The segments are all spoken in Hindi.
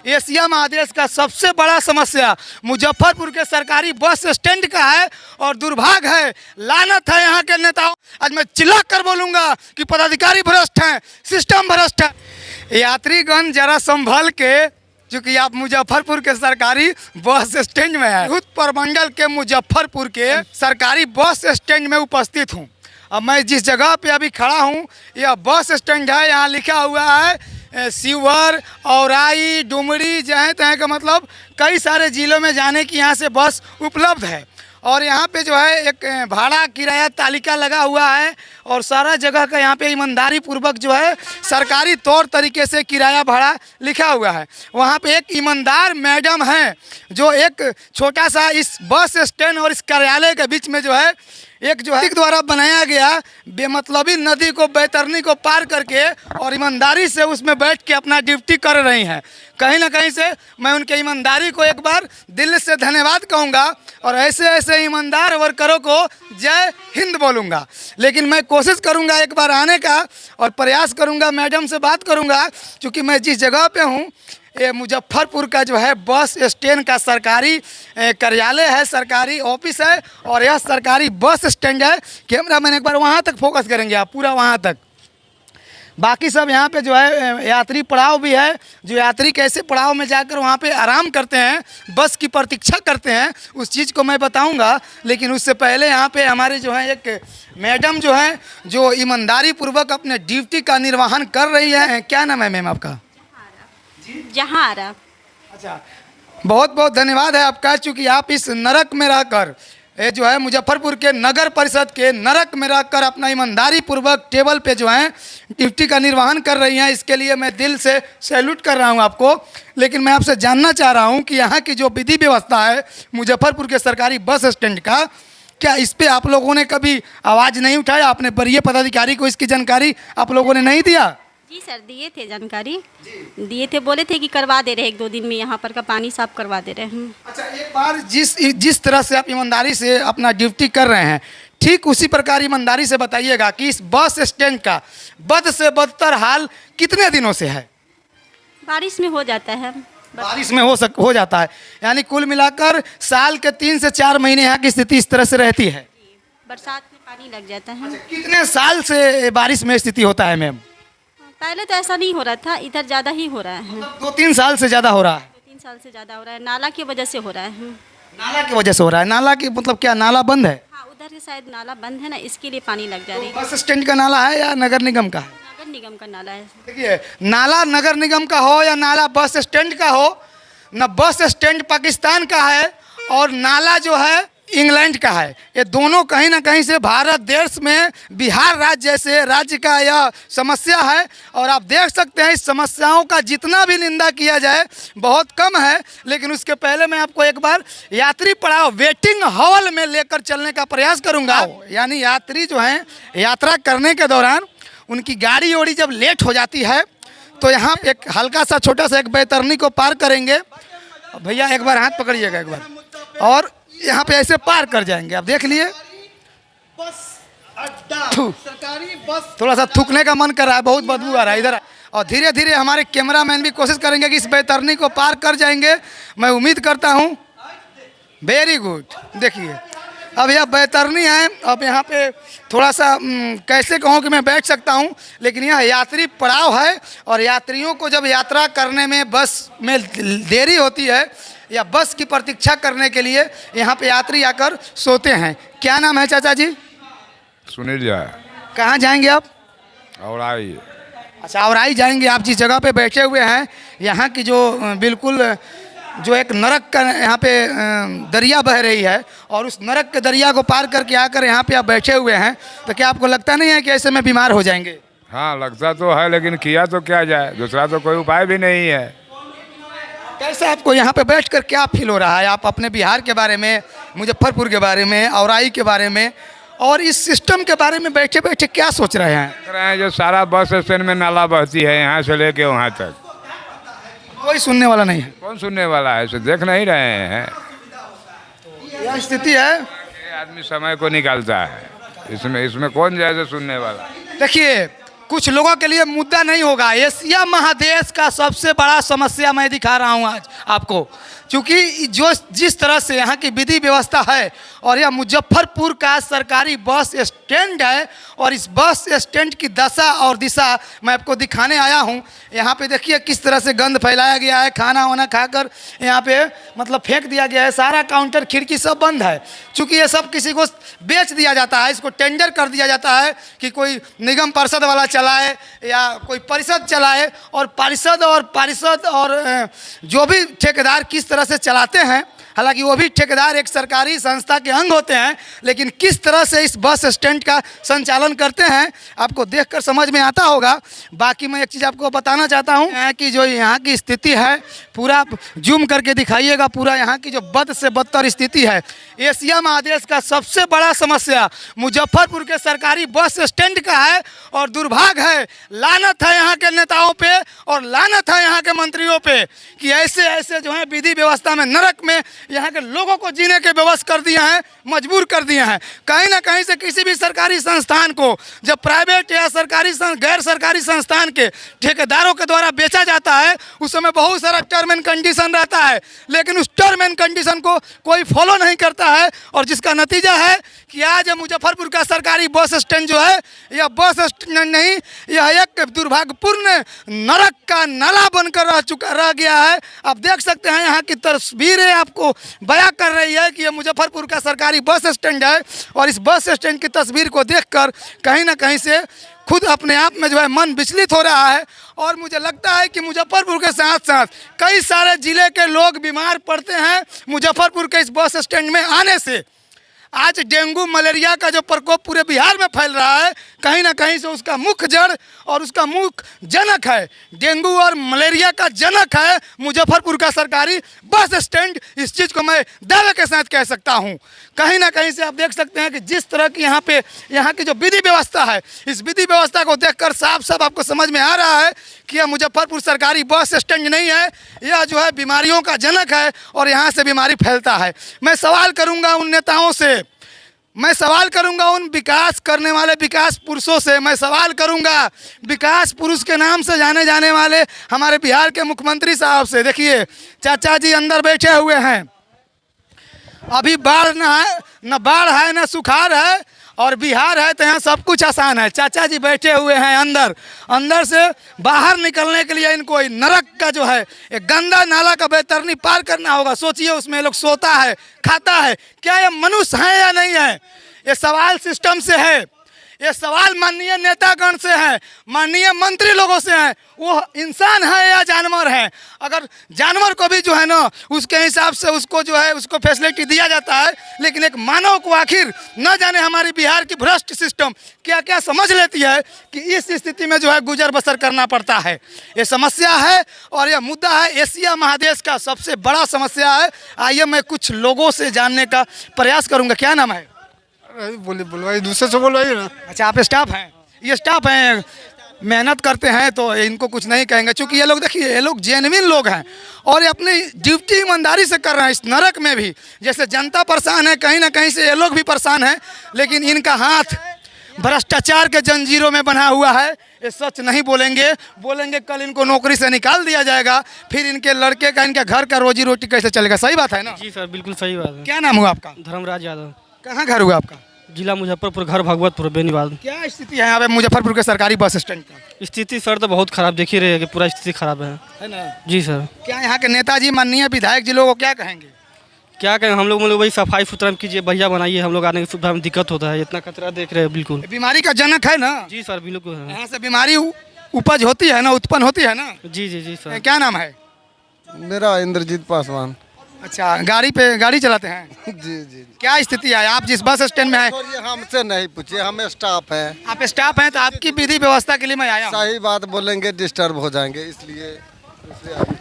एशिया महादेश का सबसे बड़ा समस्या मुजफ्फरपुर के सरकारी बस स्टैंड का है और दुर्भाग्य है, लानत है यहाँ के नेताओं। आज मैं चिल्ला कर बोलूँगा कि पदाधिकारी भ्रष्ट हैं, सिस्टम भ्रष्ट है। यात्रीगण जरा संभल के, क्योंकि आप मुजफ्फरपुर के सरकारी बस स्टैंड में है, युद्ध प्रमंडल के मुजफ्फरपुर के सरकारी बस स्टैंड में उपस्थित हूँ। अब मैं जिस जगह पे अभी खड़ा हूँ यह बस स्टैंड है। यहाँ लिखा हुआ है शिवहर, औराई, डुमरी, जहाँ तहाँ का मतलब कई सारे ज़िलों में जाने की यहाँ से बस उपलब्ध है। और यहाँ पे जो है एक भाड़ा किराया तालिका लगा हुआ है और सारा जगह का यहाँ पे ईमानदारी पूर्वक जो है सरकारी तौर तरीके से किराया भाड़ा लिखा हुआ है। वहाँ पे एक ईमानदार मैडम हैं जो एक छोटा सा इस बस स्टैंड और इस कार्यालय के बीच में जो है एक जो है द्वारा बनाया गया बेमतलबी नदी को, बैतरनी को पार करके और ईमानदारी से उसमें बैठ के अपना ड्यूटी कर रही हैं। कहीं ना कहीं से मैं उनके ईमानदारी को एक बार दिल से धन्यवाद कहूँगा और ऐसे ऐसे ईमानदार वर्करों को जय हिंद बोलूँगा। लेकिन मैं कोशिश करूँगा एक बार आने का और प्रयास करूँगा, मैडम से बात करूँगा, क्योंकि मैं जिस जगह पे हूँ ये मुजफ्फरपुर का जो है बस स्टैंड का सरकारी कार्यालय है, सरकारी ऑफिस है और यह सरकारी बस स्टैंड है। कैमरा मैन एक बार वहाँ तक फोकस करेंगे आप, पूरा वहाँ तक। बाकी सब यहाँ पे जो है यात्री पड़ाव भी है, जो यात्री कैसे पड़ाव में जाकर वहाँ पे आराम करते हैं, बस की प्रतीक्षा करते हैं, उस चीज़ को मैं बताऊँगा। लेकिन उससे पहले यहाँ पे हमारे जो है एक मैडम जो है जो ईमानदारी पूर्वक अपने ड्यूटी का निर्वहन कर रही है। क्या नाम है मैम आपका? जहाँ रहा। अच्छा, बहुत बहुत धन्यवाद है आपका, चूँकि आप इस नरक में रहकर ये जो है मुजफ्फरपुर के नगर परिषद के नरक में रहकर अपना ईमानदारी पूर्वक टेबल पे जो है ड्यूटी का निर्वहन कर रही हैं। इसके लिए मैं दिल से सैल्यूट कर रहा हूं आपको। लेकिन मैं आपसे जानना चाह रहा हूं कि यहाँ की जो विधि व्यवस्था है मुजफ्फरपुर के सरकारी बस स्टैंड का, क्या इस पर आप लोगों ने कभी आवाज़ नहीं उठाया? अपने वरीय पदाधिकारी को इसकी जानकारी आप लोगों ने नहीं दिया? जी सर, दिए थे जानकारी, दिए थे, बोले थे कि करवा दे रहे, 1-2 दिन में यहाँ पर का पानी साफ करवा दे रहे हैं। अच्छा, एक बार जिस तरह से आप ईमानदारी से अपना ड्यूटी कर रहे हैं, ठीक उसी प्रकार ईमानदारी से बताइएगा कि इस बस स्टैंड का बद से बदतर हाल कितने दिनों से है? बारिश में हो जाता है। बारिश में हो जाता है, यानी कुल मिलाकर साल के 3 से 4 महीने यहाँ की स्थिति इस तरह से रहती है। बरसात में पानी लग जाता है। अच्छा, कितने साल से बारिश में स्थिति होता है मैम? पहले तो ऐसा नहीं हो रहा था, इधर ज़्यादा ही हो रहा है। 2-3 साल से ज़्यादा हो रहा है? 2-3 साल से ज़्यादा हो रहा है, नाला की वजह से हो रहा है। नाला की वजह से हो रहा है? नाला की मतलब क्या, नाला बंद है? हाँ, उधर से शायद नाला बंद है ना, इसके लिए पानी लग जा रही है। बस स्टैंड का नाला है या नगर निगम का है? नगर निगम का नाला है। देखिए, नाला नगर निगम का हो या नाला बस स्टैंड का हो, न बस स्टैंड पाकिस्तान का है और नाला जो है इंग्लैंड का है। ये दोनों कहीं ना कहीं से भारत देश में बिहार राज्य जैसे राज्य का यह समस्या है और आप देख सकते हैं इस समस्याओं का जितना भी निंदा किया जाए बहुत कम है। लेकिन उसके पहले मैं आपको एक बार यात्री पड़ाव वेटिंग हॉल में लेकर चलने का प्रयास करूंगा। यानी यात्री जो हैं यात्रा करने के दौरान उनकी गाड़ी ओड़ी जब लेट हो जाती है तो यहाँ एक हल्का सा छोटा सा एक बैतरनी को पार करेंगे। भैया एक बार हाथ पकड़िएगा एक बार, और यहाँ पे ऐसे पार कर जाएंगे। आप देख लिए, बस अड्डा, सरकारी बस। थोड़ा सा थूकने का मन कर रहा है, बहुत बदबू आ रहा है इधर। और धीरे धीरे हमारे कैमरामैन भी कोशिश करेंगे कि इस बैतरनी को पार कर जाएंगे, मैं उम्मीद करता हूँ। Very good. देखिए, अब यह बैतरनी है। अब यहाँ पे थोड़ा सा कैसे कहूँ कि मैं बैठ सकता हूँ, लेकिन यह यात्री पड़ाव है और यात्रियों को जब यात्रा करने में बस में देरी होती है या बस की प्रतीक्षा करने के लिए यहाँ पे यात्री आकर सोते हैं। क्या नाम है चाचा जी? सुनील जी। कहाँ जाएंगे आप? औराई। अच्छा, औराई जाएंगे। आप जिस जगह पे बैठे हुए हैं यहाँ की जो बिल्कुल जो एक नरक का यहाँ पे दरिया बह रही है और उस नरक के दरिया को पार करके आकर यहाँ पे आप बैठे हुए हैं, तो क्या आपको लगता नहीं है कि ऐसे में बीमार हो जाएंगे? हाँ, लगता तो है, लेकिन किया तो क्या जाए, दूसरा तो कोई उपाय भी नहीं है। कैसे आपको यहाँ पे बैठकर क्या फील हो रहा है? आप अपने बिहार के बारे में, मुजफ्फरपुर के बारे में, औराई के बारे में और इस सिस्टम के बारे में बैठे बैठे क्या सोच रहे हैं? देख रहे हैं जो सारा बस स्टैंड में नाला बहती है यहाँ से लेके वहाँ तक, कोई सुनने वाला नहीं है। कौन सुनने वाला है? इसे देख नहीं रहे हैं। यह स्थिति है। ये आदमी समय को निकालता है, इसमें कौन जैसे सुनने वाला? देखिए, कुछ लोगों के लिए मुद्दा नहीं होगा। एशिया महादेश का सबसे बड़ा समस्या मैं दिखा रहा हूँ आज आपको, क्योंकि जिस तरह से यहाँ की विधि व्यवस्था है और यह मुजफ्फरपुर का सरकारी बस स्टैंड है और इस बस स्टैंड की दशा और दिशा मैं आपको दिखाने आया हूँ। यहाँ पे देखिए किस तरह से गंद फैलाया गया है, खाना वाना खाकर यहाँ पे मतलब फेंक दिया गया है, सारा काउंटर खिड़की सब बंद है। चूँकि ये सब किसी को बेच दिया जाता है, इसको टेंडर कर दिया जाता है कि कोई निगम परिषद वाला चलाए या कोई परिषद चलाए, और पारिषद और जो भी ठेकेदार किस तरह से चलाते हैं, हालांकि वो भी ठेकेदार एक सरकारी संस्था के अंग होते हैं, लेकिन किस तरह से इस बस स्टैंड का संचालन करते हैं आपको देखकर समझ में आता होगा। बाकी मैं एक चीज़ आपको बताना चाहता हूँ कि जो यहाँ की स्थिति है, पूरा जूम करके दिखाइएगा, पूरा यहाँ की जो बद से बदतर स्थिति है। एशिया महादेश का सबसे बड़ा समस्या मुजफ्फरपुर के सरकारी बस स्टैंड का है और दुर्भाग्य है, लानत है यहाँ के नेताओं पे और लानत है यहाँ के मंत्रियों पे कि ऐसे ऐसे जो है विधि व्यवस्था में नरक में यहाँ के लोगों को जीने के व्यवस्था कर दिए हैं, मजबूर कर दिए हैं। कहीं ना कहीं से किसी भी सरकारी संस्थान को जब प्राइवेट या सरकारी गैर सरकारी संस्थान के ठेकेदारों के द्वारा बेचा जाता है, उस समय बहुत सारा टर्म एंड कंडीशन रहता है, लेकिन उस टर्म एंड कंडीशन को कोई फॉलो नहीं करता है, और जिसका नतीजा है कि आज मुजफ्फरपुर का सरकारी बस स्टैंड जो है, यह बस स्टैंड नहीं, यह एक दुर्भाग्यपूर्ण नरक का नाला बनकर रह गया है। आप देख सकते हैं यहाँ की तस्वीरें आपको बयां कर रही है कि यह मुजफ्फरपुर का सरकारी बस स्टैंड है, और इस बस स्टैंड की तस्वीर को देखकर कहीं ना कहीं से खुद अपने आप में जो है मन विचलित हो रहा है। और मुझे लगता है कि मुजफ्फरपुर के साथ साथ कई सारे ज़िले के लोग बीमार पड़ते हैं मुजफ्फरपुर के इस बस स्टैंड में आने से। आज डेंगू मलेरिया का जो प्रकोप पूरे बिहार में फैल रहा है, कहीं ना कहीं से उसका मुख्य जड़ और उसका मुख्य जनक है, डेंगू और मलेरिया का जनक है मुजफ्फरपुर का सरकारी बस स्टैंड। इस चीज़ को मैं दावे के साथ कह सकता हूं। कहीं ना कहीं से आप देख सकते हैं कि जिस तरह की यहाँ की जो विधि व्यवस्था है, इस विधि व्यवस्था को देखकर साफ साफ आपको समझ में आ रहा है कि यह मुजफ्फरपुर सरकारी बस स्टैंड नहीं है, यह जो है बीमारियों का जनक है और यहाँ से बीमारी फैलता है। मैं सवाल करूँगा उन नेताओं से, मैं सवाल करूंगा उन विकास करने वाले विकास पुरुषों से, मैं सवाल करूंगा विकास पुरुष के नाम से जाने जाने वाले हमारे बिहार के मुख्यमंत्री साहब से। देखिए चाचा जी अंदर बैठे हुए हैं, अभी न बाढ़ है न सुखाड़ है, और बिहार है तो यहाँ सब कुछ आसान है। चाचा जी बैठे हुए हैं अंदर से बाहर निकलने के लिए इनको नरक का जो है एक गंदा नाला का बैतरनी पार करना होगा। सोचिए उसमें लोग सोता है, खाता है, क्या ये मनुष्य है या नहीं है? ये सवाल सिस्टम से है, ये सवाल माननीय नेतागण से है, माननीय मंत्री लोगों से है। वो इंसान है या जानवर है? अगर जानवर को भी जो है ना उसके हिसाब से उसको जो है उसको फैसिलिटी दिया जाता है, लेकिन एक मानव को आखिर न जाने हमारी बिहार की भ्रष्ट सिस्टम क्या क्या समझ लेती है कि इस स्थिति में जो है गुजर बसर करना पड़ता है। ये समस्या है और यह मुद्दा है एशिया महादेश का सबसे बड़ा समस्या है। आइए मैं कुछ लोगों से जानने का प्रयास करूँगा। क्या नाम है? बोलवाइए, दूसरे से बोलवाइए ना। अच्छा, आप स्टाफ हैं? ये स्टाफ हैं, मेहनत करते हैं तो इनको कुछ नहीं कहेंगे, क्योंकि ये लोग देखिए ये लोग जेन्युइन लोग हैं और ये अपनी ड्यूटी ईमानदारी से कर रहे हैं। इस नरक में भी जैसे जनता परेशान है, कहीं ना कहीं से ये लोग भी परेशान हैं, लेकिन इनका हाथ भ्रष्टाचार के जंजीरों में बना हुआ है। ये सच नहीं बोलेंगे कल इनको नौकरी से निकाल दिया जाएगा, फिर इनके लड़के का इनके घर का रोजी रोटी कैसे चलेगा? सही बात है ना? जी सर, बिल्कुल सही बात है। क्या नाम हुआ आपका? धर्मराज यादव। कहाँ घर हुआ आपका? जिला मुजफ्फरपुर, घर भगवतपुर, बेनीबाद। क्या स्थिति है यहाँ पे मुजफ्फरपुर के सरकारी बस स्टैंड का? स्थिति सर तो बहुत खराब, देख ही रहे हैं कि पूरा स्थिति खराब है ना? जी सर। क्या यहाँ के नेताजी माननीय विधायक जी लोगों को क्या कहेंगे? क्या कहें हम लोग, वही सफाई सुथरा कीजिए, बढ़िया बनाइए, हम लोग आने की सुविधा में दिक्कत होता है, इतना कचरा देख रहे हैं। बिल्कुल बीमारी का जनक है ना? जी सर, बिल्कुल है। यहाँ से बीमारी उपज होती है ना, उत्पन्न होती है ना? जी सर। क्या नाम है? मेरा इंद्रजीत पासवान। अच्छा, गाड़ी चलाते हैं? जी। क्या स्थिति है? आप जिस बस स्टैंड में है? हमसे नहीं पूछिए, हम स्टाफ हैं। आप स्टाफ हैं तो आपकी विधि व्यवस्था के लिए मैं आया हूँ। सही बात बोलेंगे डिस्टर्ब हो जाएंगे, इसलिए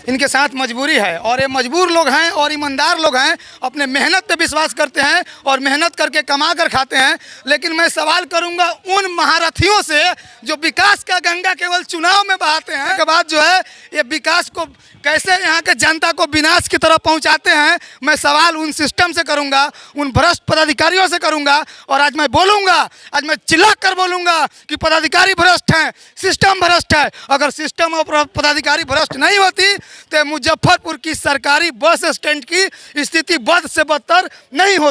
इनके साथ मजबूरी है और ये मजबूर लोग हैं और ईमानदार लोग हैं, अपने मेहनत पे विश्वास करते हैं और मेहनत करके कमा कर खाते हैं। लेकिन मैं सवाल करूंगा उन महारथियों से जो विकास का गंगा केवल चुनाव में बहाते हैं, के बाद जो है ये विकास को कैसे यहाँ के जनता को विनाश की तरफ पहुँचाते हैं। मैं सवाल उन सिस्टम से करूँगा, उन भ्रष्ट पदाधिकारियों से करूँगा और आज मैं बोलूँगा, आज मैं चिल्ला कर बोलूँगा कि पदाधिकारी भ्रष्ट हैं, सिस्टम भ्रष्ट है। अगर सिस्टम और पदाधिकारी भ्रष्ट नहीं होती तो मुजफ्फरपुर की सरकारी बस स्टैंड की स्थिति बद से बदतर नहीं होती।